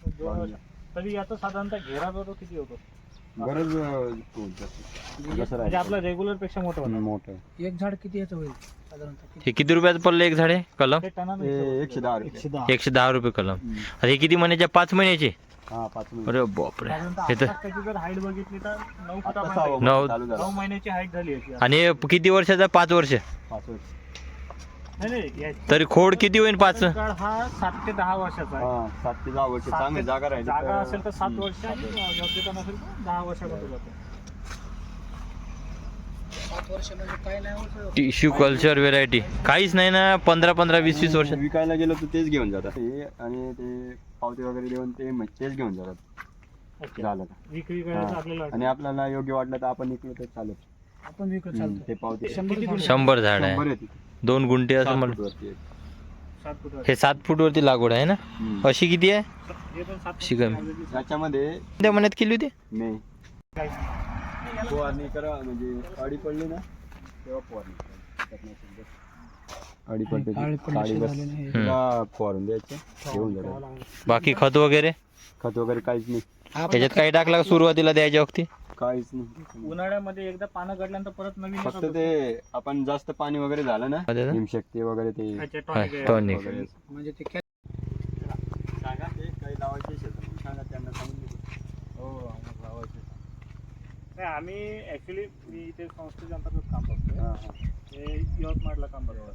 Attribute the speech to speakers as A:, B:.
A: 2 वर्ष. तरी याचा साधारणतः घेरा जो किती होतो?
B: गरज
A: म्हणजे आपला रेग्युलर पेक्षा मोठं होतं.
B: मोठं.
C: एक झाड किती याचं होईल साधारणतः?
D: हे किती रुपयाचं पडलं एक झाड आहे कलम?
A: ते टनानं
B: हे
A: हिशोब
B: 110 रुपये.
A: 110.
D: 110 रुपये कलम. आता हे किती महिन्याचे? 5 महिन्याचे?
B: हा 5 महिने.
D: अरे बापरे.
A: साधारणतः
D: हे तर
A: आता त्याची जर हाईट बघितली तर 9
B: आता
A: फुटापर्यंत
B: 6
A: आहे.
D: नऊ-
B: चालू झालं.
A: 9 महिन्याची हाईट झाली याची.
D: आणि हे किती वर्षाचा? 5 वर्ष.
B: 5 वर्ष.
A: नाही याची
D: तरी खोड किती होईल 5?
A: काळ हा 7 ते 10 वर्षाचा आहे.
B: हा 7 ते 10 वर्ष
A: 7
B: चांगली
A: ते-
B: जागा राहिली
A: जागा असेल तर 7 वर्ष आणि योग्यता नसेल तर 10 वर्षामध्ये जातो.
C: 7 वर्ष म्हणजे काय नाही होत.
D: टिश्यू कल्चर व्हेरायटी काहीच नाही ना. 15-20 वर्ष.
B: विकायला गेलो तर तेच घेऊन जातात हे आणि ते पावती वगैरे देऊन तेच घेऊन जातात.
A: अच्छा.
B: झालं का?
A: विक्री करायचं
B: हा.
A: आपल्याला
B: आणि आपल्याला योग्य वाटलं तर आपण निघलो तर चालत.
C: आपण विकत चालतो.
B: ते पावती
D: 100 झाड
B: 100
D: आहे.
B: आहे तिथे.
D: 2 गुंठे असं
B: 7
D: म्हणलं.
B: फुटवरती आहे.
A: 7 फुट
D: हे 7 फूट वरती लागवड आहे ना. अशी किती आहे?
A: हे पण 7
D: शिकम.
B: याच्यामध्ये
D: त्या महिन्यात केली होती?
B: नाही फवारणी करा म्हणजे अडी पडली ना तेव्हा फवारणी करा. अडी पडते
C: काळी
B: ती, काळी बस
C: झाली नाही.
B: तिला फवारून द्यायचं घेऊन जातात.
D: बाकी खत वगैरे
B: खत वगैरे काहीच नाही.
D: त्याच्यात काही टाकला का सुरुवातीला द्यायच्या वक्ती?
B: काहीच नाही.
A: उन्हाळ्यामध्ये एकदा पानं गडल्यानंतर परत नवीन
B: फक्त ते आपण जास्त पाणी वगैरे झालं ना
D: मध्ये ना?
B: हिमशक्ती वगैरे ते
A: अच्छा,
D: हा,
A: tonic
D: tonic.
B: वगैरे
C: म्हणजे ते
B: सांगा ते काही लावायचे शेतात सांगा त्यांना सांगून देतो.
A: हो आम्हाला लावायचे. नाही आम्ही ऍक्च्युली मी इथे संस्थेच्या अंतर्गत काम करतोय.
B: हा, हा.
A: हे यवतमाळला काम करतात.